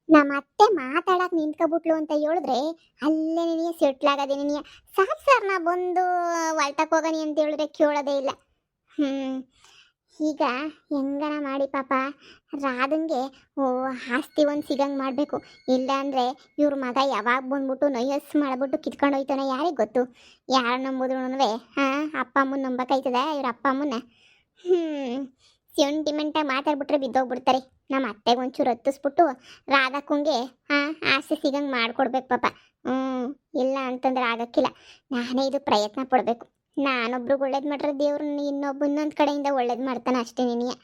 ನಮ್ಮ ಅತ್ತೆ ಮಾತಾಡಕ್ ನಿಂತ್ಕೊಬಿಟ್ಲು ಅಂತ ಹೇಳಿದ್ರೆ ಅಲ್ಲೇ ನಿನಗೆ ಸೆಟ್ಲಾಗದೆ ನಿನಗೆ ಸಾರ್ ನಾ ಬಂದು ಹೊಲ್ಟಕ್ ಹೋಗನಿ ಅಂತ ಹೇಳಿದ್ರೆ ಕೇಳೋದೇ ಇಲ್ಲ. ಹ್ಮ್ ಈಗ ಹೆಂಗನ ಮಾಡಿ ಪಾಪ ರಾಧಂಗೆ ಆಸ್ತಿ ಒಂದು ಸಿಗಂಗೆ ಮಾಡಬೇಕು. ಇಲ್ಲ ಅಂದರೆ ಇವ್ರ ಮಗ ಯಾವಾಗ ಬಂದ್ಬಿಟ್ಟು ನೊಯ್ಯಸ್ ಮಾಡಿಬಿಟ್ಟು ಕಿತ್ಕೊಂಡು ಹೋಯ್ತಾನೆ ಯಾರಿಗೆ ಗೊತ್ತು. ಯಾರು ನಂಬುದ್ರು ಹಾಂ ಅಪ್ಪ ಅಮ್ಮನ ನಂಬಕೈತದ ಇವ್ರ ಅಪ್ಪ ಅಮ್ಮನ. ಸೆಂಟಿಮೆಂಟಾಗಿ ಮಾತಾಡ್ಬಿಟ್ರೆ ಬಿದ್ದೋಗ್ಬಿಡ್ತಾರೆ. ನಮ್ಮ ಅತ್ತೆಗೆ ಒಂಚೂರು ಹತ್ತಿಸ್ಬಿಟ್ಟು ರಾಧಕ್ಕಂಗೆ ಆಸೆ ಸಿಗಂಗೆ ಮಾಡಿಕೊಡ್ಬೇಕು ಪಾಪ. ಇಲ್ಲ ಅಂತಂದ್ರೆ ಆಗಕ್ಕಿಲ್ಲ. ನಾನೇ ಇದು ಪ್ರಯತ್ನ ಪಡಬೇಕು. ನಾನೊಬ್ರಿಗೆ ಒಳ್ಳೇದು ಮಾಡ್ರೆ ದೇವ್ರು ಇನ್ನೊಂದು ಕಡೆಯಿಂದ ಒಳ್ಳೇದು ಮಾಡ್ತಾನೆ ಅಷ್ಟೇ ನಿನಗೆ.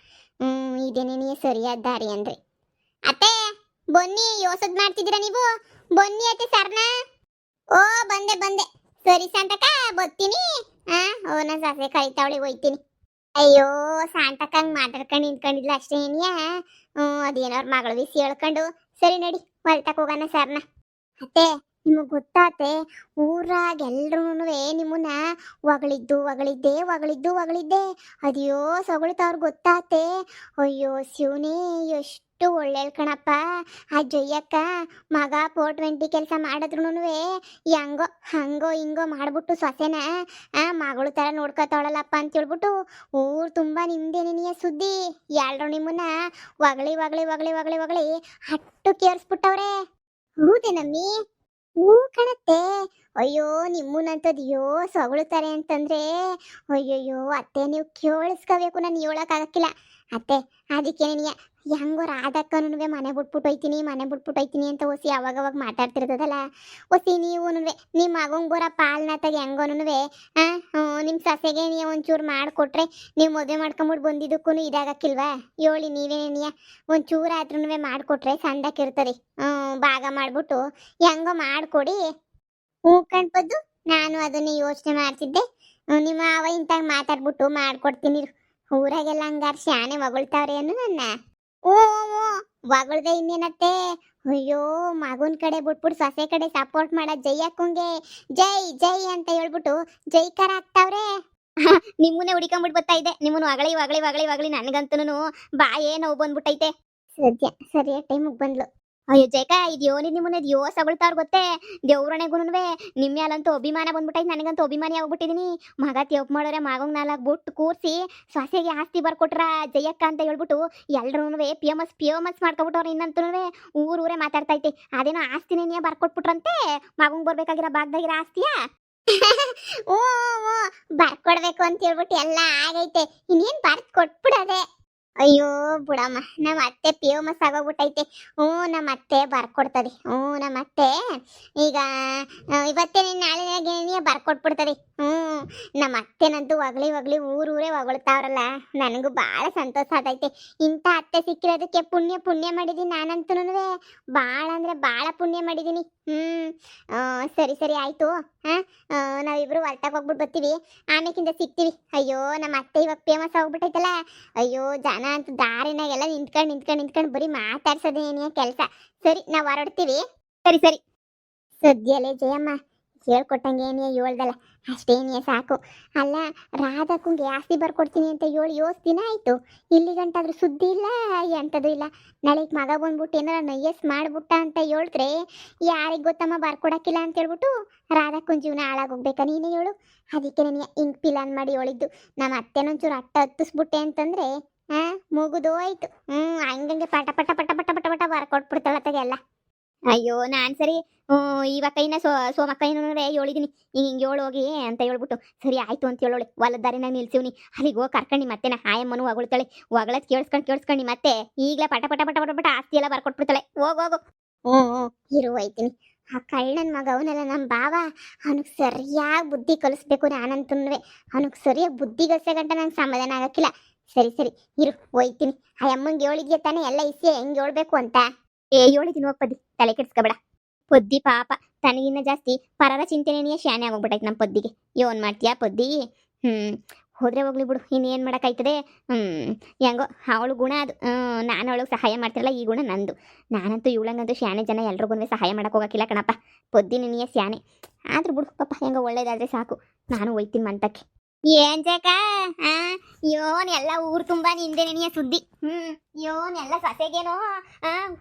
ಇದೇ ನಿನಗೆ ಸರಿಯಾದ ದಾರಿ ಅಂದರೆ. ಅತ್ತೆ ಬನ್ನಿ, ಯೋಸದ್ ಮಾಡ್ತಿದ್ದೀರಾ ನೀವು? ಬನ್ನಿ ಅತ್ತೆ ಸರ್ನ. ಓ ಬಂದೆ ಬಂದೆ. ಸರಿ ಶಾಂತಕ ಬರ್ತೀನಿ. ನಾನು ಸಸೆ ಕರಿತಾವಳಿ ಹೋಯ್ತೀನಿ. ಅಯ್ಯೋ ಶಾಂತಕ್ಕಂಗೆ ಮಾತಾಡ್ಕೊಂಡು ನಿಂತ್ಕೊಂಡಿದ್ಲ ಅಷ್ಟೇ ಏನಿಯ. ಅದೇನವ್ರ ಮಗಳ ವಿಸಿ ಹೇಳ್ಕೊಂಡು ಸರಿ ನಡಿ ಹೊಲ್ತಕ್ಕೆ ಹೋಗೋಣ ಸರ್ನ. ಅತ್ತೆ ನಿಮಗೆ ಗೊತ್ತಾತೆ ಊರಾಗ ಎಲ್ರೂ ನಿಮ್ಮನ್ನ ಹೊಗಳಿದ್ದೆ ಅದ್ಯೋ ಸೊಗಳ್ತವ್ರು ಗೊತ್ತಾತೆ. ಅಯ್ಯೋ ಶಿವನೇ ಎಷ್ಟು ಒಳ್ಳೆ ಕಣಪ್ಪ ಆ ಜಯ್ಯಕ್ಕ. ಮಗ 420 ಕೆಲಸ ಮಾಡಿದ್ರು ಹೆಂಗೋ ಹಂಗೋ ಹಿಂಗೋ ಮಾಡ್ಬಿಟ್ಟು ಸೊಸೆನ ಮಗಳು ಥರ ನೋಡ್ಕೊತಾವಳಲ್ಲಪ್ಪ ಅಂತ ಹೇಳ್ಬಿಟ್ಟು ಊರು ತುಂಬ ನಿಮ್ದೇ ನಿನಗೆ ಸುದ್ದಿ. ಎಲ್ರು ನಿಮ್ಮನ್ನ ಹೊಗಳಿ ಹಟ್ಟು ಕೇಳಿಸ್ಬಿಟ್ಟವ್ರೆ. ಹೌದೇನಮ್ಮಿ? ಹೂ ಕಣತ್ತೆ. ಅಯ್ಯೋ ನಿಮ್ಮನ್ನಂತದ್ಯೋ ಸೊಗಳುತ್ತಾರೆ ಅಂತಂದ್ರೆ ಅಯ್ಯಯ್ಯೋ ಅತ್ತೆ ನೀವು ಕೇಳಿಸ್ಕೋಬೇಕು. ನಾನು ಹೇಳೋಕ್ಕಾಗಕ್ಕಿಲ್ಲ ಅತ್ತೆ. ಅದಕ್ಕೆ ನಿನಗೆ ಹೆಂಗೋ ರಾಧಕ್ಕನೂ ಮನೆ ಬಿಟ್ಬಿಟ್ಟೋಯ್ತೀನಿ ಅಂತ ಹೊಸಿ ಅವಾಗವಾಗ ಮಾತಾಡ್ತಿರ್ತದಲ್ಲ. ಹೊಸಿ ನೀವು ನಿಮ್ಮ ಮಗಂಗೆ ಬರೋ ಪಾಲ್ನಾತಾಗ ಹೆಂಗೋನು ನಿಮ್ಮ ಸೊಸೆಗೆ ನೀವು ಒಂಚೂರು ಮಾಡಿಕೊಟ್ರೆ ನೀವು ಮದುವೆ ಮಾಡ್ಕೊಂಬಿಟ್ಟು ಬಂದಿದ್ದಕ್ಕೂ ಇದಾಗಕ್ಕಿಲ್ವಾ? ಹೇಳಿ ನೀವೇ ನಿನಗೆ ಒಂಚೂರು ಆದ್ರೂ ಮಾಡಿಕೊಟ್ರೆ ಸಂದಕ್ಕಿರ್ತದೆ. ಭಾಗ ಮಾಡಿಬಿಟ್ಟು ಹೆಂಗೋ ಮಾಡಿಕೊಡಿ. ಕಣ್ಪದ್ದು ನಾನು ಅದನ್ನೇ ಯೋಚನೆ ಮಾಡ್ತಿದ್ದೆ. ನಿಮ್ಮ ಅವ ಇಂತಾಗ ಮಾತಾಡ್ಬಿಟ್ಟು ಮಾಡ್ಕೊಡ್ತೀನಿ. ಊರಾಗೆಲ್ಲ ಹಂಗಾರ ಶಾನೆ ಹೊಗಳ್ತಾವ್ರೆ ಅನ್ನು ನನ್ನ. ಓ ಹೊಗಳ್ದೆ ಇನ್ನೇನತ್ತೆ. ಅಯ್ಯೋ ಮಗನ ಕಡೆ ಬಿಟ್ಬಿಟ್ಟು ಸೊಸೆ ಕಡೆ ಸಪೋರ್ಟ್ ಮಾಡೋ ಜಯ್ಯಕ್ಕಂಗೆ ಜೈ ಜೈ ಅಂತ ಹೇಳ್ಬಿಟ್ಟು ಜೈಕಾರ ಆಗ್ತಾವ್ರೆ. ನಿಮ್ಮನ್ನೇ ಹುಡಿಕೊಂಬಿಟ್ಟು ಬರ್ತಾ ಇದೆ. ನಿಮ್ಮನ್ನು ಹೊಗಳಿ ನನಗಂತೂ ಬಾಯೇ ನೋವು ಬಂದ್ಬಿಟ್ಟೈತೆ. ಸದ್ಯ ಸರಿಯಾದ ಟೈಮಿಗೆ ಬಂದ್ಲು. ಅಯ್ಯೋ ಜೈಕ ಇದ್ಯೋ ನಿಮ್ಮನ್ನ ಇದ್ಯೋ ಸಗಳ್ತಾವ್ರು ಗೊತ್ತೇ. ದೇವ್ರಣೆಗುನುವೆ ನಿಮ್ಮ ಮೇಲಂತೂ ಅಭಿಮಾನ ಬಂದ್ಬಿಟ್ಟೈತೆ. ನನಗಂತೂ ಅಭಿಮಾನಿ ಆಗ್ಬಿಟ್ಟಿದೀನಿ. ಮಗ ತೆಪ್ ಮಾಡೋರೆ ಮಗಂಗೆ 4 ಬುಟ್ಟು ಕೂರಿಸಿ ಸೊಸೆಗೆ ಆಸ್ತಿ ಬರ್ಕೊಟ್ರ ಜಯಕ್ಕ ಅಂತ ಹೇಳ್ಬಿಟ್ಟು ಎಲ್ರೂ ಪಿಯಮಸ್ ಮಾಡ್ಕೊಬಿಟ್ಟವ್ರೆ. ಇನ್ನಂತೂ ಊರೂರೇ ಮಾತಾಡ್ತೈತೆ ಅದೇನೋ ಆಸ್ತಿನೇ ಬರ್ಕೊಟ್ಬಿಟ್ರಂತೆ ಮಗಂಗೆ ಬರ್ಬೇಕಾಗಿರೋ ಭಾಗದಾಗಿರೋ ಆಸ್ತಿಯ ಓ ಬರ್ಕೊಡ್ಬೇಕು ಅಂತ ಹೇಳ್ಬಿಟ್ಟು ಎಲ್ಲ ಆಗೈತೆ. ಇನ್ನೇನು ಬರ್ದು ಕೊಟ್ಬಿಡದೆ. ಅಯ್ಯೋ ಬುಡಮ್ಮ ನಮ್ಮ ಅತ್ತೆ ಪಿಯೋಮಸ್ ಆಗೋಗ್ಬಿಟ್ಟೈತೆ. ನಮ್ಮ ಅತ್ತೆ ಬರ್ಕೊಡ್ತದೆ. ನಮ್ಮ ಅತ್ತೆ ಈಗ ಇವತ್ತೇ ನಾಳೆ ಬರ್ಕೊಟ್ಬಿಡ್ತದೆ. ನಮ್ಮ ಅತ್ತೆನಂತೂ ಹೊಗಳಿ ಊರೂರೇ ಹೊಗಳ್ತಾವ್ರಲ್ಲ. ನನಗೂ ಭಾಳ ಸಂತೋಷ ಆಗೈತೆ. ಇಂಥ ಅತ್ತೆ ಸಿಕ್ಕಿರೋದಕ್ಕೆ ಪುಣ್ಯ ಮಾಡಿದ್ದೀನಿ ನಾನಂತೂ. ಭಾಳ ಅಂದರೆ ಭಾಳ ಪುಣ್ಯ ಮಾಡಿದ್ದೀನಿ. ಸರಿ ಆಯಿತು. ನಾವಿಬ್ರು ಹೊಲ್ಟಾಗ ಹೋಗ್ಬಿಟ್ಟು ಬರ್ತೀವಿ. ಆಮೇಕಿಂದ ಸಿಗ್ತೀವಿ. ಅಯ್ಯೋ ನಮ್ಮ ಅತ್ತೆ ಇವಾಗ ಫೇಮಸ್ ಆಗ್ಬಿಟ್ಟೈತಲ್ಲ. ಅಯ್ಯೋ ಜನ ಅಂತ ದಾರಿನಾಗೆಲ್ಲ ನಿಂತ್ಕೊಂಡು ಬರೀ ಮಾತಾಡ್ಸೋದೇ ಏನೇ ಕೆಲಸ. ಸರಿ ನಾವು ಹೊರಡ್ತೀವಿ. ಸರಿ ಸದ್ಯಲೇ ಜಯಮ್ಮ ಹೇಳ್ಕೊಟ್ಟಂಗೆ ಏನೇ ಹೇಳ್ದಲ್ಲ ಅಷ್ಟೇನೇ ಸಾಕು. ಅಲ್ಲ ರಾಧಕ್ಕಂಗೆ ಆಸ್ತಿ ಬರ್ಕೊಡ್ತೀನಿ ಅಂತ ದಿನ ಆಯಿತು. ಇಲ್ಲಿ ಗಂಟಾದ್ರೂ ಸುದ್ದಿ ಇಲ್ಲ ಎಂಥದ್ದು ಇಲ್ಲ. ನಾಳೆಗೆ ಮಗ ಬಂದ್ಬಿಟ್ಟು ಏನಾರ ನಯ್ಯಸ್ ಮಾಡ್ಬಿಟ್ಟ ಅಂತ ಹೇಳಿದ್ರೆ ಯಾರಿಗೆ ಗೊತ್ತಮ್ಮ ಬರ್ಕೊಡಕ್ಕಿಲ್ಲ ಅಂತ ಹೇಳ್ಬಿಟ್ಟು ರಾಧಕ್ಕನ ಜೀವನ ಹಾಳಾಗೋಗ್ಬೇಕಾ ನೀನೇ ಹೇಳು. ಅದಕ್ಕೆ ನನಗೆ ಹಿಂಗೆ ಪಿಲಾನ್ ಮಾಡಿ ಹೇಳಿದ್ದು. ನಮ್ಮ ಅತ್ತೆನೊಂಚೂರು ಹತ್ತಿಸ್ಬಿಟ್ಟೆ ಅಂತಂದರೆ ಮುಗಿದು ಆಯ್ತು. ಹಂಗಂಗೆ ಪಟ ಬರ್ಕೊಟ್ಬಿಡ್ತಾಳತ್ತಾಗೆಲ್ಲ. ಅಯ್ಯೋ ನಾನು ಸರಿ ಇವಕ್ಕೈನ ಸೋಮಕ್ಕೈನೂ ಹೇಳಿದೀನಿ ಹಿಂಗೆ ಹೇಳೋಗಿ ಅಂತ ಹೇಳ್ಬಿಟ್ಟು ಸರಿ ಆಯ್ತು ಅಂತ ಹೇಳೋಳಿ. ಹೊಲದ ದಾರಿನಾಗ ನಿಲ್ಸಿವ್ನಿ. ಅಲ್ಲಿಗೆ ಹೋಗಿ ಕರ್ಕೊಂಡು ಮತ್ತೆನ ಆಯಮ್ಮನು ಹೊಗಳ್ತಾಳೆ. ಹೊಗಳದ್ ಕೇಳಿಸ್ಕೊಂಡು ಮತ್ತೆ ಈಗಲೇ ಪಟ ಆಸ್ತಿ ಎಲ್ಲ ಬರ್ಕೊಟ್ಬಿಡ್ತಾಳೆ. ಹೋಗು. ಇರು ಹೋಯ್ತೀನಿ. ಆ ಕಳ್ಳನ ಮಗ ಅವನೆಲ್ಲ ನಮ್ಮ ಬಾವ. ಅವನಿಗೆ ಸರಿಯಾಗಿ ಬುದ್ಧಿ ಕಲಿಸ್ಬೇಕು ನಾನಂತೂ. ಅವನಿಗೆ ಸರಿಯಾಗಿ ಬುದ್ಧಿ ಕಲಿಸೋ ಗಂಟ ನಂಗೆ ಸಮಾಧಾನ ಆಗಕ್ಕಿಲ್ಲ. ಸರಿ ಇರು ಹೋಯ್ತೀನಿ. ಆ ಅಮ್ಮಂಗೆ ಹೇಳಿದ್ಯಾ ತಾನೇ ಎಲ್ಲ ಇಸಿ ಹೆಂಗೆ ಹೇಳ್ಬೇಕು ಅಂತ? ಹೇಳಿದ್ದೀನಿ ಹೋಗ್ಪದ್ದಿ, ತಲೆ ಕೆಡ್ಸ್ಕೊಬೇಡ. ಪೊದ್ದಿ ಪಾಪ ತನಗಿನ್ನ ಜಾಸ್ತಿ ಪರರ ಚಿಂತನೆಯೇ ಶಾನೆ ಆಗೋಗ್ಬಿಟ್ಟೈತೆ ನಮ್ಮ ಪೊದ್ದಿಗೆ. ಏನ್ ಮಾಡ್ತೀಯಾ ಪೊದ್ದಿ? ಹೋದ್ರೆ ಹೋಗ್ಲಿ ಬಿಡು, ಇನ್ನೇನು ಮಾಡೋಕ್ಕಾಯ್ತದೆ. ಹೆಂಗೋ ಅವಳು ಗುಣ ಅದು. ನಾನು ಅವಳಿಗೆ ಸಹಾಯ ಮಾಡ್ತಿರಲ್ಲ, ಈ ಗುಣ ನಂದು. ನಾನಂತೂ ಇವಳಂಗಂತೂ ಶಾನೆ ಜನ ಎಲ್ರಿಗೂ ಸಹಾಯ ಮಾಡೋಕೆ ಹೋಗೋಕ್ಕಿಲ್ಲ ಕಣಪ್ಪ. ಪೊದ್ದಿ ನಿನಗೆ ಶಾನೆ ಆದ್ರೂ ಬಿಡು ಪಾಪ, ಹೆಂಗೋ ಒಳ್ಳೇದಾದರೆ ಸಾಕು. ನಾನು ಹೋಯ್ತೀನಿ ಮಂತಕ್ಕೆ. ಏನ್ ಜಕ ಆ ಯೋನ್ ಎಲ್ಲ ಊರ್ ತುಂಬಾ ನಿಂದೆ ನೆನೆಯ ಸುದ್ದಿ. ಯೋನ್ ಎಲ್ಲ ಸೊಸೆಗೇನೋ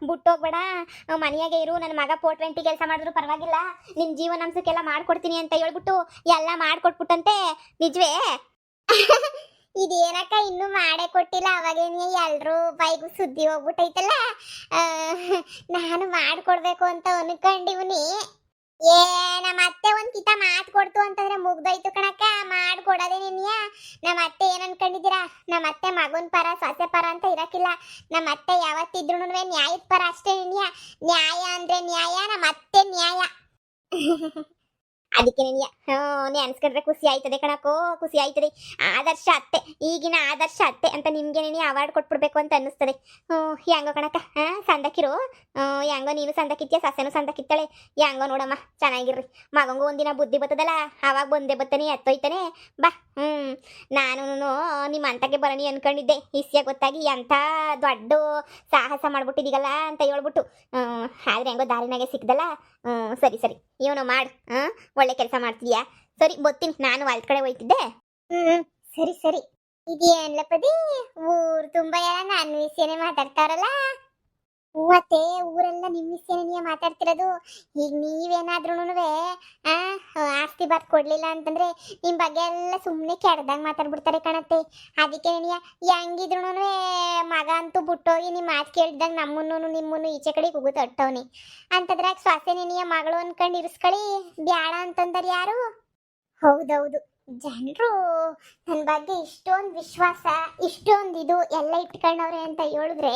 ಬಿಟ್ಟೋಗ್ಬೇಡ, ಮನೆಯಾಗೆ ಇರು, ನನ್ನ ಮಗ 420 ಕೆಲಸ ಮಾಡಿದ್ರು ಪರವಾಗಿಲ್ಲ, ನಿನ್ ಜೀವನಾಂಶಕ್ಕೆಲ್ಲ ಮಾಡ್ಕೊಡ್ತೀನಿ ಅಂತ ಹೇಳ್ಬಿಟ್ಟು ಎಲ್ಲ ಮಾಡ್ಕೊಟ್ಬಿಟ್ಟಂತೆ. ನಿಜವೇ? ಇದೇನಕ್ಕ ಇನ್ನೂ ಮಾಡೇ ಕೊಟ್ಟಿಲ್ಲ, ಅವಾಗೇನೆ ಎಲ್ರೂ ಬೈಗೂ ಸುದ್ದಿ ಹೋಗ್ಬಿಟ್ಟೈತಲ್ಲ. ನಾನು ಮಾಡ್ಕೊಡ್ಬೇಕು ಅಂತ ಅನ್ಕೊಂಡಿವ್ನಿ. ಏ ನಮ್ಮ ಅತ್ತೆ ಒಂದ್ ಕಿತ ಮಾತು ಕೊಡ್ತು ಅಂತಂದ್ರೆ ಮುಗ್ದೋಯ್ತು ಕಣಕ್ಕ, ಮಾಡ್ಕೊಡೋದೇ ನಿನ್ಯ. ನಮ್ಮ ಅತ್ತೆ ಏನ್ ಅನ್ಕೊಂಡಿದ್ದೀರಾ, ನಮ್ಮ ಅತ್ತೆ ಮಗನ್ ಪರ ಸೊಸೆ ಪರ ಅಂತ ಇರಕ್ಕಿಲ್ಲ. ನಮ್ಮ ಅತ್ತೆ ಯಾವತ್ತಿದ್ರು ನ್ಯಾಯದ ಪರ ಅಷ್ಟೇ ನಿನ್ಯ. ನ್ಯಾಯ ಅಂದ್ರೆ ನ್ಯಾಯ, ನಮ್ಮ ಅತ್ತೆ ನ್ಯಾಯ. ಅದಕ್ಕೆ ನಿನ್ಯ ಅನ್ಸ್ಕೊಂಡ್ರೆ ಖುಷಿ ಆಯ್ತದೆ ಕಣಕೋ, ಖುಷಿ ಆಯ್ತದೆ. ಆದರ್ಶ ಅತ್ತೆ, ಈಗಿನ ಆದರ್ಶ ಅತ್ತೆ ಅಂತ ನಿಮ್ಗೆ ನೀನು ಅವಾರ್ಡ್ ಕೊಟ್ಬಿಡ್ಬೇಕು ಅಂತ ಅನ್ನಿಸ್ತದೆ. ಹೆಂಗೋ ಕಣಕ್ಕ, ಸಂದಕ್ಕಿರು, ಹೆಂಗೋ ನೀನು ಸಂದಕ್ಕಿತ್ಯ, ಸಸ್ಯನೂ ಸಂದಕ್ಕಿತ್ತಾಳೆ. ಹೆಂಗೋ ನೋಡಮ್ಮ, ಚೆನ್ನಾಗಿರ್ರಿ. ಮಗಂಗೂ ಒಂದಿನ ಬುದ್ಧಿ ಬರ್ತದಲ್ಲ, ಆವಾಗ ಬಂದೇ ಬತ್ತಾನೆ, ಎತ್ತೋಯ್ತಾನೆ. ಬಾ. ನಾನು ನಿಮ್ಮ ಅಂತಕ್ಕೆ ಬರೋಣಿ ಅನ್ಕೊಂಡಿದ್ದೆ, ಇಸ್ಯ ಗೊತ್ತಾಗಿ ಎಂಥ ದೊಡ್ಡ ಸಾಹಸ ಮಾಡ್ಬಿಟ್ಟಿದ್ದೀಗಲ್ಲ ಅಂತ ಹೇಳ್ಬಿಟ್ಟು. ಆದ್ರೆ ಹೆಂಗೋ ದಾರಿನಾಗೆ ಸಿಕ್ದಲ್ಲ. ಸರಿ ಸರಿ, ಇವನು ಮಾಡು, ಒಳ್ಳೆ ಕೆಲಸ ಮಾಡ್ತೀಯಾ. ಸರಿ ಬತ್ತೀನಿ, ನಾನು ಹೊಲ್ದ ಕಡೆ ಹೋಯ್ತಿದ್ದೆ. ಸರಿ ಸರಿ. ಇದೇನ್ಲಪ್ಪದಿ ಊರ್ ತುಂಬಾ ಎಲ್ಲ ನನ್ನ ವಿಷಯನೇ ಮಾತಾಡ್ತಾರಲ್ಲ. ಮತ್ತೆ ಊರೆಲ್ಲ ನಿಮ್ಮ ವಿಷಯನೇ ಮಾತಾಡ್ತಿರೋದು. ಈಗ ನೀವೇನಾದ್ರೂನುವೆ ಆಸ್ತಿ ಬಾತ್ ಕೊಡ್ಲಿಲ್ಲ ಅಂತಂದ್ರೆ ನಿಮ್ ಬಗ್ಗೆ ಎಲ್ಲ ಸುಮ್ಮನೆ ಕೆಡ್ದಂಗ್ ಮಾತಾಡ್ಬಿಡ್ತಾರೆ ಕಣತ್ತೆ. ಅದಕ್ಕೆ ಹೆಂಗಿದ್ರು ಮಗ ಅಂತೂ ಬಿಟ್ಟೋಗಿ ನಿಮ್ಮ ಮಾತು ಕೇಳ್ದಂಗೆ ನಮ್ಮನ್ನು ನಿಮ್ಮನ್ನು ಈಚೆ ಕಡೆ ಕೂಗು ತಟ್ಟವನಿ ಅಂತದ್ರಾಗ ಸೊಸೆ ನಿನಿಯ ಮಗಳು ಅನ್ಕೊಂಡು ಇರಿಸ್ಕೊಳ್ಳಿ ಬ್ಯಾಡ ಅಂತಂದಾರ ಯಾರು? ಹೌದೌದು, ಜನರು ನನ್ನ ಬಗ್ಗೆ ಇಷ್ಟೊಂದು ವಿಶ್ವಾಸ, ಇಷ್ಟೊಂದು ಇದು ಎಲ್ಲ ಇಟ್ಕೊಂಡವ್ರೆ ಅಂತ ಹೇಳಿದ್ರೆ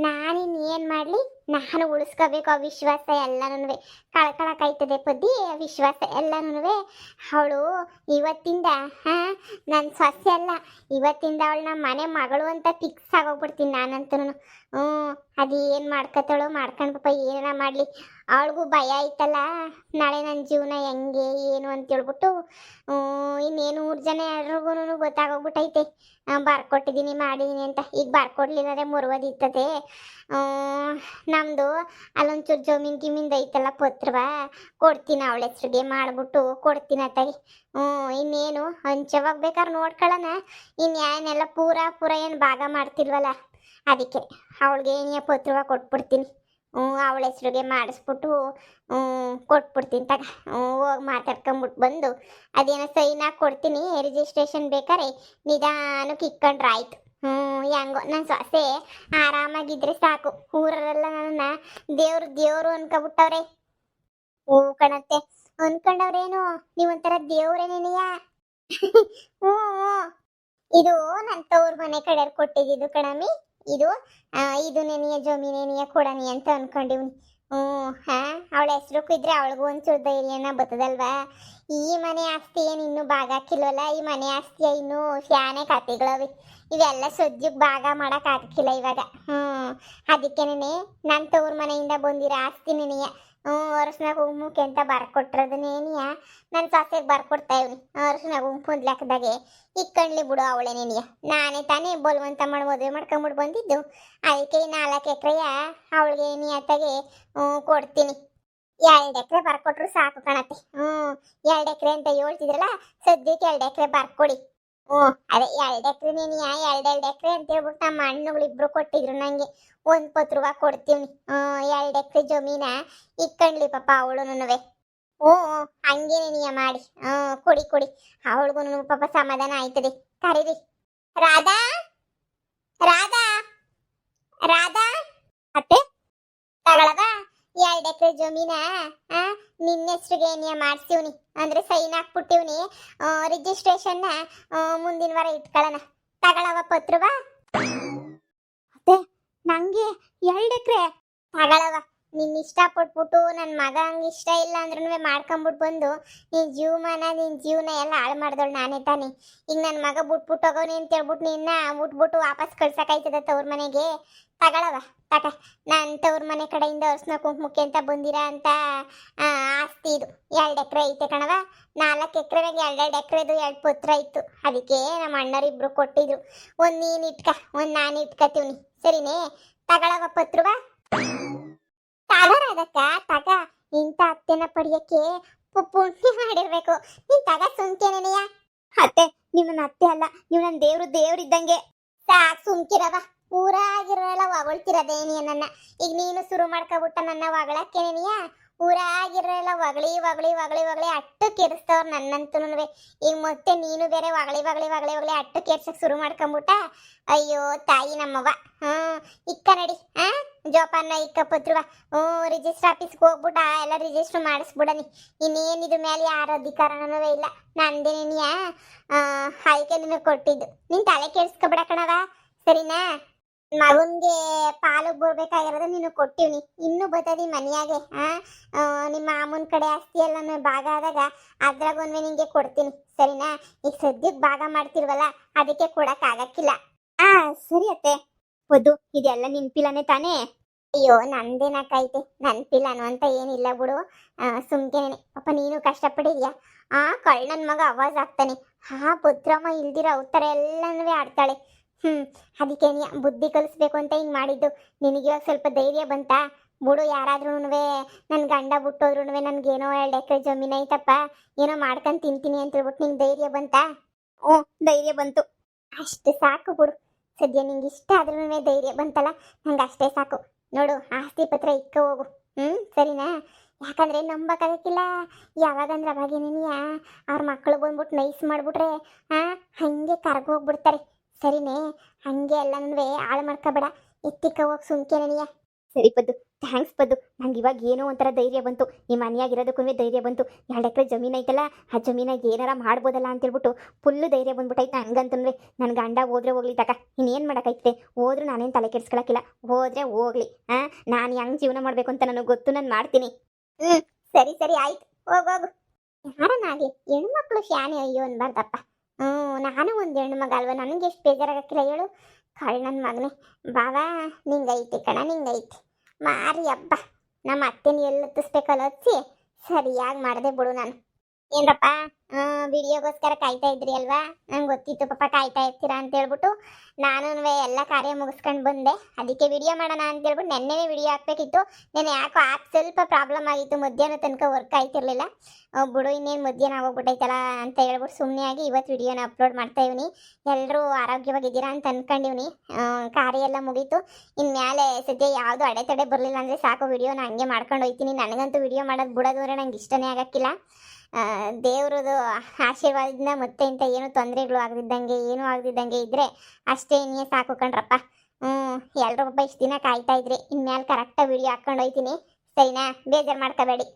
ನಾನಿನ್ ಏನು ಮಾಡಲಿ? ನಾನು ಉಳಿಸ್ಕೋಬೇಕು ಆ ವಿಶ್ವಾಸ ಎಲ್ಲನೂ. ಕಳ್ಕೊಳಕಾಯ್ತದೆ ಪದ್ದಿ ವಿಶ್ವಾಸ ಎಲ್ಲನೂ. ಅವಳು ಇವತ್ತಿಂದ ನನ್ನ ಸೊಸೆ ಅಲ್ಲ, ಇವತ್ತಿಂದ ಅವಳು ನಮ್ಮ ಮನೆ ಮಗಳು ಅಂತ ಫಿಕ್ಸ್ ಆಗೋಗ್ಬಿಡ್ತೀನಿ ನಾನಂತೂ. ಅದು ಏನು ಮಾಡ್ಕೊತಾಳೋ ಮಾಡ್ಕೊಂಡು ಪಾಪ ಏನಾರ ಮಾಡಲಿ. ಅವಳಿಗೂ ಭಯ ಆಯ್ತಲ್ಲ, ನಾಳೆ ನನ್ನ ಜೀವನ ಹೆಂಗೆ ಏನು ಅಂತೇಳ್ಬಿಟ್ಟು ಇನ್ನೇನು 3 ಜನ ಎಲ್ರಿಗೂ ಗೊತ್ತಾಗೋಗ್ಬಿಟ್ಟೈತೆ ಬರ್ಕೊಟ್ಟಿದ್ದೀನಿ ಮಾಡಿದ್ದೀನಿ ಅಂತ. ಈಗ ಬರ್ಕೊಡ್ಲಿಲ್ಲದೆ ಮುರುವದಿರ್ತದೆ. ನಮ್ಮದು ಅಲ್ಲೊಂಚೂರು ಜಮೀನು ಗಿಮೀನ್ದು ಐತಲ್ಲ ಪತ್ರವ, ಕೊಡ್ತೀನಿ ಅವಳ ಹೆಸ್ರಿಗೆ ಮಾಡಿಬಿಟ್ಟು ಕೊಡ್ತೀನಿ ಅತ್ತಾಗಿ. ಇನ್ನೇನು ಹಂಚವಾಗ ಬೇಕಾದ್ರೆ ನೋಡ್ಕೊಳ್ಳೋಣ. ಇನ್ಯಾನೆಲ್ಲ ಪೂರ ಏನು ಭಾಗ ಮಾಡ್ತಿಲ್ವಲ್ಲ, ಅದಕ್ಕೆ ಅವಳಿಗೆ ಏನಿಯ ಪತ್ರವ ಕೊಟ್ಬಿಡ್ತೀನಿ. ಅವಳ ಹೆಸ್ರಿಗೆ ಮಾಡಿಸ್ಬಿಟ್ಟು ಕೊಟ್ಬಿಡ್ತೀನಿ ತಗ. ಹೋಗಿ ಮಾತಾಡ್ಕೊಂಬಿಟ್ಟು ಬಂದು ಅದೇನೋ ಸೈನ್ ಹಾಕಿ ಕೊಡ್ತೀನಿ. ರಿಜಿಸ್ಟ್ರೇಷನ್ ಬೇಕಾರೆ ನಿಧಾನಕ್ಕೆ ಇಕ್ಕೊಂಡ್ರೆ ಆಯ್ತು. ಹೆಂಗೋ ನನ್ನ ಸೊಸೆ ಆರಾಮಾಗಿದ್ರೆ ಸಾಕು. ಊರರೆಲ್ಲ ನನ್ನ ದೇವ್ರು ಅನ್ಕೊಬಿಟ್ಟವ್ರೆ. ಕಣತ್ತೆ, ಅನ್ಕೊಂಡವ್ರೇನು ನೀವೊಂಥರ ದೇವ್ರೇನೇನೆಯಾ? ಇದು ನನ್ನ ತವ್ರ ಮನೆ ಕಡೆಯವ್ರು ಕೊಟ್ಟಿದ್ದು ಕಣಮಿ. ಇದು ನೆನೆಯ ಜಮೀನೇನಿಯ ಕೊಡನಿ ಅಂತ ಅನ್ಕೊಂಡಿವ್ನಿ. ಅವಳ ಹೆಸ್ರುಕ್ಕೂ ಇದ್ರೆ ಅವಳಿಗೂ ಒಂಚೂರು ಧೈರ್ಯನ ಬರ್ತದಲ್ವಾ? ಈ ಮನೆ ಆಸ್ತಿ ಏನು ಇನ್ನೂ ಭಾಗ ಹಾಕಿಲ್ವಲ್ಲ, ಈ ಮನೆ ಆಸ್ತಿಯ ಇನ್ನೂ ಫ್ಯಾನೆ ಕತೆಗಳವೆ. ಇವೆಲ್ಲ ಸದ್ಯಕ್ಕೆ ಭಾಗ ಮಾಡಕ್ ಹಾಕಿಲ್ಲ ಇವಾಗ. ಅದಕ್ಕೇನೆ ನನ್ನ ತವ್ರ ಮನೆಯಿಂದ ಬಂದಿರೋ ಆಸ್ತಿ ನೆನೆಯ ಅರಶಿನ ಕುಂಕುಮಕ್ಕೆ ಅಂತ ಬರ್ಕೊಟ್ರದನೇನಿಯ ನನ್ನ ಸೊಸೆಗೆ ಬರ್ಕೊಡ್ತಾ ಇವ್ನಿ. ಅರಶಿನ ಕುಂಕುಮ ಲೆಕ್ಕದಾಗೆ ಇಕ್ಕಣ್ಲಿ ಬಿಡು ಅವಳೆ ನೆನೆಯ. ನಾನೇ ತಾನೇ ಬಲವಂತ ಮಾಡಿ ಮದುವೆ ಮಾಡ್ಕೊಂಬಿಟ್ಟು ಬಂದಿದ್ದು. ಅದಕ್ಕೆ 4 ಎಕರೆಯ ಅವಳಿಗೆ ನಿಯತ್ತಾಗೆ ಕೊಡ್ತೀನಿ. 2 ಎಕರೆ ಬರ್ಕೊಟ್ರು ಸಾಕು ಕಣತ್ತೆ. 2 ಎಕರೆ ಅಂತ ಹೇಳ್ತಿದ್ರಲ್ಲ, ಸದ್ಯಕ್ಕೆ 2 ಎಕರೆ ಬರ್ಕೊಡಿ. ಅದೇ 2 ಎಕರೆ ನೆನೆಯ 2 ಎಕರೆ ಅಂತ ಹೇಳ್ಬಿಟ್ಟು ನಮ್ಮ ಅಣ್ಣಗಳಿಬ್ರು ಕೊಟ್ಟಿದ್ರು ನಂಗೆ. 1 ಪತ್ರವ ಕೊಡ್ತೀವಿ. 2 ಎಕರೆ ಜಮೀನ ಇಕ್ಕಣ್ಲಿ ಪಾಪ ಅವಳುನುವೆ. ಹಂಗೆ ನೆನೆಯ ಮಾಡಿ ಕೊಡಿ. ಅವಳಿಗೂ ಪಾಪ ಸಮಾಧಾನ ಆಯ್ತದೆ. ಕರೀರಿ. ರಾಧಾ ರಾಧಾ ರಾಧಾ ಅತ್ತೆ, ತಗೊಳವ 2 ಎಕರೆ ಜಮೀನ ನಿನ್ನ ಹೆಸ್ರಿಗೆ ಏನಿಯ ಮಾಡ್ತೀವ್ನಿ, ಅಂದ್ರೆ ಸೈನ್ ಹಾಕ್ಬಿಟ್ಟಿವ್ನಿ. ರಿಜಿಸ್ಟ್ರೇಷನ್ನ ಮುಂದಿನ ವಾರ ಇಟ್ಕೊಳ್ಳೋಣ. ತಗೊಳವ ಪತ್ರವ. ಅತ್ತೆ, ನಂಗೆ 2 ಎಕರೆ ತಗೊಳವ. ನಿನ್ನ ಇಷ್ಟಪಟ್ಬಿಟ್ಟು ನನ್ನ ಮಗ ಹಂಗೆ ಇಷ್ಟ ಇಲ್ಲ ಅಂದ್ರೂ ಮಾಡ್ಕೊಂಬಿಟ್ಟು ಬಂದು ನಿನ್ನ ಜೀವನ ಎಲ್ಲ ಹಾಳು ಮಾಡ್ದವಳು ನಾನೇ ತಾನೆ. ಈಗ ನನ್ನ ಮಗ ಬಿಟ್ಬಿಟ್ಟು ಹೋಗೋನಿ ಅಂತ ಹೇಳ್ಬಿಟ್ಟು ನಿನ್ನ ಬಿಟ್ಬಿಟ್ಟು ವಾಪಸ್ ಕಳ್ಸೋಕಾಯ್ತದ ತವ್ರ ಮನೆಗೆ? ತಗೊಳವ ತಗ. ನನ್ನ ತವ್ರ ಮನೆ ಕಡೆಯಿಂದ ಅರ್ಶಿನ ಕುಂಕುಮಕ್ಕೆ ಅಂತ ಬಂದಿರ ಅಂತ ಆಸ್ತಿ ಇದು 2 ಎಕರೆ ಐತೆ ಕಣವ. 4 ಎಕರೆನಾಗ 2 ಎಕರೆದು 2 ಪತ್ರ ಇತ್ತು. ಅದಕ್ಕೆ ನಮ್ಮ ಅಣ್ಣರಿಬ್ರು ಕೊಟ್ಟಿದ್ರು. ಒಂದು ನೀನು ಇಟ್ಕ, ಒಂದು ನಾನು ಇಟ್ಕತೀವ್ನಿ. ಸರಿನೇ? ತಗೊಳವ ಪತ್ರವ. ಅದಕ್ಕ ತಗ. ಇಂಥ ಅತ್ತೆನ ಪಡಿಯಕ್ಕೆ ಪುಣ್ಯ ಮಾಡಿರ್ಬೇಕು. ನೀನ್ ತಗ ಸುಮ್ಕೇನೆಯ. ಅತ್ತೆ, ನೀವು ನನ್ನ ಅತ್ತೆ ಅಲ್ಲ, ನೀವು ನನ್ನ ದೇವ್ರಿದ್ದಂಗೆ. ಸಾಕ್ ಸುಮ್ಕಿರವ. ಊರಾಗಿರೋಲ್ಲ ಹೊಗಳ್ತಿರದೇನಿ ನನ್ನ. ಈಗ ನೀನು ಶುರು ಮಾಡ್ಕೊಬಿಟ್ಟ ನನ್ನ ಹೊಗಳಕ್ಕೇನಿಯ. ಊರಾಗಿರೋಲ್ಲ ಹೊಗಳಿ ಹೊಗಳಿ ಹೊಗಳಿ ಹೊಗಳಿ ಅಟ್ಟು ಕೇರಿಸ್ತವ್ರು ನನ್ನಂತೂನುವೆ. ಈಗ ಮತ್ತೆ ನೀನು ಬೇರೆ ಹೊಗಳಿ ಹೊಗಳಿ ಹೊಗಳಿ ಹೊಗಳಿ ಅಟ್ಟು ಕೇರ್ಸಕ್ ಶುರು ಮಾಡ್ಕೊಂಬಿಟ್ಟ. ಅಯ್ಯೋ ತಾಯಿ ನಮ್ಮವ್ವ. ಇಕ್ಕ ನಡಿ ಜೋಪಾನ ಇಕ್ಕ ಪತ್ರವ. ರಿಜಿಸ್ಟರ್ ಆಫೀಸ್ಗೆ ಹೋಗ್ಬಿಟ್ಟ ಎಲ್ಲ ರಿಜಿಸ್ಟರ್ ಮಾಡಿಸ್ಬಿಡನಿ. ಇನ್ನೇನಿದ್ರ ಮೇಲೆ ಯಾರ ಅಧಿಕಾರನೂ ಇಲ್ಲ, ನಂದೇನಿಯ ಆಯ್ಕೆ ನಿನಗೆ ಕೊಟ್ಟಿದ್ದು. ನೀನ್ ತಲೆ ಕೆಡ್ಸ್ಕೊಬಿಡ ಕಣವ, ಸರಿನಾ? ಮಗನ್ಗೆ ಪಾಲು ಬರ್ಬೇಕಾಗಿರೋದು ನೀನು ಕೊಟ್ಟಿವ್ನಿ, ಇನ್ನು ಬರ್ತದಿ ಮನೆಯಾಗೆ. ನಿಮ್ಮ ಮಾಮೂನ್ ಕಡೆ ಆಸ್ತಿ ಎಲ್ಲ ಭಾಗ ಆದಾಗ ಅದ್ರಾಗೊಂದ್ವೆ ನಿಂಗೆ ಕೊಡ್ತೀನಿ, ಸರಿನಾ? ಈಗ ಸದ್ಯಕ್ಕೆ ಭಾಗ ಮಾಡ್ತಿರ್ವಲ್ಲ, ಅದಕ್ಕೆ ಕೊಡಕ್ ಆಗಕ್ಕಿಲ್ಲ. ಸರಿ ಅತ್ತೆ. ಒದ್ದು ಇದೆಲ್ಲ ನಿನ್ಪಿಲ್ಲನೆ ತಾನೇ? ಅಯ್ಯೋ ನಂದೇನಕ್ಕೈತೆ, ನನ್ಪಿಲ್ಲನು ಅಂತ ಏನಿಲ್ಲ ಬಿಡು. ಸುಮ್ಕೆನೆ ಪಾಪ ನೀನು ಕಷ್ಟಪಟ್ಟಿದ್ಯಾ. ಕಳ್ಳನ್ ಮಗ ಅವಾಜ್ ಆಗ್ತಾನೆ. ಪುತ್ರಮ್ಮ ಇಲ್ದಿರ ಅವತರ ಎಲ್ಲನೂ ಆಡ್ತಾಳೆ. ಅದಕ್ಕೆ ಬುದ್ಧಿ ಕಲಿಸ್ಬೇಕು ಅಂತ ಹಿಂಗೆ ಮಾಡಿದ್ದು. ನಿನಗೆ ಇವಾಗ ಸ್ವಲ್ಪ ಧೈರ್ಯ ಬಂತಾ? ಬಿಡು, ಯಾರಾದ್ರೂ ನನ್ನ ಗಂಡ ಬಿಟ್ಟೋದ್ರು ನನ್ಗೇನೋ 2 ಎಕರೆ ಜಮೀನು ಐತಪ್ಪ, ಏನೋ ಮಾಡ್ಕೊಂಡು ತಿಂತೀನಿ ಅಂತ ಹೇಳ್ಬಿಟ್ಟು ನಿಂಗೆ ಧೈರ್ಯ ಬಂತಾ? ಧೈರ್ಯ ಬಂತು, ಅಷ್ಟು ಸಾಕು ಬಿಡು. ಸದ್ಯ ನಿಂಗೆ ಇಷ್ಟ ಆದ್ರೂ ಧೈರ್ಯ ಬಂತಲ್ಲ, ನಂಗೆ ಅಷ್ಟೇ ಸಾಕು. ನೋಡು, ಆಸ್ತಿ ಪತ್ರ ಇಕ್ಕ ಹೋಗು, ಸರಿನಾ? ಯಾಕಂದ್ರೆ ನಂಬಕ್ಕಾಗಕ್ಕಿಲ್ಲ. ಯಾವಾಗಂದ್ರೆ ಅವಾಗೇನೇನಿಯ ಅವ್ರ ಮಕ್ಕಳು ಬಂದ್ಬಿಟ್ಟು ನೈಸ್ ಮಾಡ್ಬಿಟ್ರೆ ಹಂಗೆ ಕರ್ಗೋಗ್ಬಿಡ್ತಾರೆ, ಸರಿನೇ? ಹಂಗೆ ಎಲ್ಲನೂ ಹಾಳು ಮಾಡ್ಕೋಬೇಡ, ಎತ್ತಿಕ್ಕ ಹೋಗಿ ಸುಮ್ಕೆನೆಯ. ಸರಿ ಪದ್ದು, ಥ್ಯಾಂಕ್ಸ್ ಪದ್ದು. ನಂಗೆ ಇವಾಗ ಏನೋ ಒಂಥರ ಧೈರ್ಯ ಬಂತು. ಈ ಮನೆಯಾಗಿರೋದಕ್ಕೂ ಧೈರ್ಯ ಬಂತು. 2 ಎಕರೆ ಜಮೀನು ಐತಲ್ಲ, ಆ ಜಮೀನಾಗ ಏನಾರ ಮಾಡ್ಬೋದಲ್ಲ ಅಂತೇಳ್ಬಿಟ್ಟು ಫುಲ್ಲು ಧೈರ್ಯ ಬಂದ್ಬಿಟ್ಟೈತೆ ನನಗಂತಂದ್ರೆ. ನನ್ನ ಗಂಡ ಹೋದ್ರೆ ಹೋಗ್ಲಿ ತಕ, ಇನ್ನೇನು ಮಾಡೋಕ್ಕೈತೆ? ಹೋದ್ರೂ ನಾನೇನು ತಲೆ ಕೆಡ್ಸ್ಕೊಳಕ್ಕಿಲ್ಲ, ಹೋದ್ರೆ ಹೋಗ್ಲಿ. ನಾನು ಹೆಂಗೆ ಜೀವನ ಮಾಡಬೇಕು ಅಂತ ನನಗೆ ಗೊತ್ತು, ನಾನು ಮಾಡ್ತೀನಿ. ಸರಿ ಸರಿ ಆಯ್ತು, ಹೋಗೋಗು. ಯಾರನ್ನಾಗಲಿ ಹೆಣ್ಮಕ್ಳು ಶಾನೆ ಅಯ್ಯೋ ಅನ್ಬಾರ್ದಪ್ಪ. ನಾನು ಒಂದು ಹೆಣ್ಣು ಮಗ ಅಲ್ವ, ನನಗೆ ಎಷ್ಟು ಬೇಜಾರಾಗಕ್ಕಿಲ್ಲ ಹೇಳು. ನನ್ನ ಮಗನೇ ಬಾವಾ, ನಿಂಗೈತಿ ಕಣ, ನಿಂಗೈತಿ ಮಾರಿ ಹಬ್ಬ. ನಮ್ಮ ಅತ್ತೆನ ಎಲ್ಲಿ ಹತ್ತಿಸ್ಬೇಕಲ್ಲ ಹಚ್ಚಿ ಸರಿಯಾಗಿ ಮಾಡಿದೆ ಬಿಡು. ನಾನು ಏನ್ರಪ್ಪ ವಿಡಿಯೋಗೋಸ್ಕರ ಕಾಯ್ತಾ ಇದ್ರಿ ಅಲ್ವಾ? ನಂಗೆ ಗೊತ್ತಿತ್ತು ಪಾಪ ಕಾಯ್ತಾ ಇರ್ತೀರಾ ಅಂತ ಹೇಳ್ಬಿಟ್ಟು ನಾನು ಎಲ್ಲ ಕಾರ್ಯ ಮುಗಿಸ್ಕೊಂಡು ಬಂದೆ. ಅದಕ್ಕೆ ವಿಡಿಯೋ ಮಾಡೋಣ ಅಂತ ಹೇಳ್ಬಿಟ್ಟು ನೆನ್ನೆನೇ ವಿಡಿಯೋ ಹಾಕ್ಬೇಕಿತ್ತು. ನೆನ್ನೆ ಯಾಕೋ ಆ್ಯಪ್ ಸ್ವಲ್ಪ ಪ್ರಾಬ್ಲಮ್ ಆಗಿತ್ತು, ಮಧ್ಯಾಹ್ನ ತನಕ ವರ್ಕ್ ಆಯ್ತಿರ್ಲಿಲ್ಲ. ಬಿಡು, ಇನ್ನೇನು ಮಧ್ಯಾಹ್ನ ಆಗೋಗ್ಬಿಟ್ಟೈತಲ್ಲ ಅಂತ ಹೇಳ್ಬಿಟ್ಟು ಸುಮ್ಮನೆ ಆಗಿ ಇವತ್ತು ವಿಡಿಯೋನ ಅಪ್ಲೋಡ್ ಮಾಡ್ತಾ ಇವ್ನಿ. ಎಲ್ಲರೂ ಆರೋಗ್ಯವಾಗಿದ್ದೀರಾ ಅಂತ ಅನ್ಕೊಂಡಿವ್ನಿ. ಕಾರ್ಯ ಎಲ್ಲ ಮುಗೀತು. ಇನ್ಮೇಲೆ ಸದ್ಯ ಯಾವುದು ಅಡೆತಡೆ ಬರಲಿಲ್ಲ ಅಂದರೆ ಸಾಕು, ವಿಡಿಯೋನ ಹಂಗೆ ಮಾಡ್ಕೊಂಡು ಹೋಗ್ತೀನಿ. ನನಗಂತೂ ವಿಡಿಯೋ ಮಾಡೋದು ಬಿಡೋದು ಅಂದರೆ ನಂಗೆ ಇಷ್ಟನೇ ಆಗಕ್ಕಿಲ್ಲ. ದೇವ್ರದ್ದು ಆಶೀರ್ವಾದದಿಂದ ಮತ್ತೆ ಇಂಥ ಏನು ತೊಂದರೆಗಳು ಆಗದಿದ್ದಂಗೆ ಏನೂ ಆಗದಿದ್ದಂಗೆ ಇದ್ದರೆ ಅಷ್ಟೇ ಇನ್ನೇ ಸಾಕು ಕಣ್ರಪ್ಪ. ಎಲ್ಲರೂ ಒಬ್ಬ ಇಷ್ಟು ದಿನ ಕಾಯ್ತಾ ಇದ್ರಿ. ಇನ್ಮೇಲೆ ಕರೆಕ್ಟಾಗಿ ವಿಡಿಯೋ ಹಾಕ್ಕೊಂಡು ಹೋಗ್ತೀನಿ, ಸರಿನಾ? ಬೇಜಾರು ಮಾಡ್ಕೋಬೇಡಿ.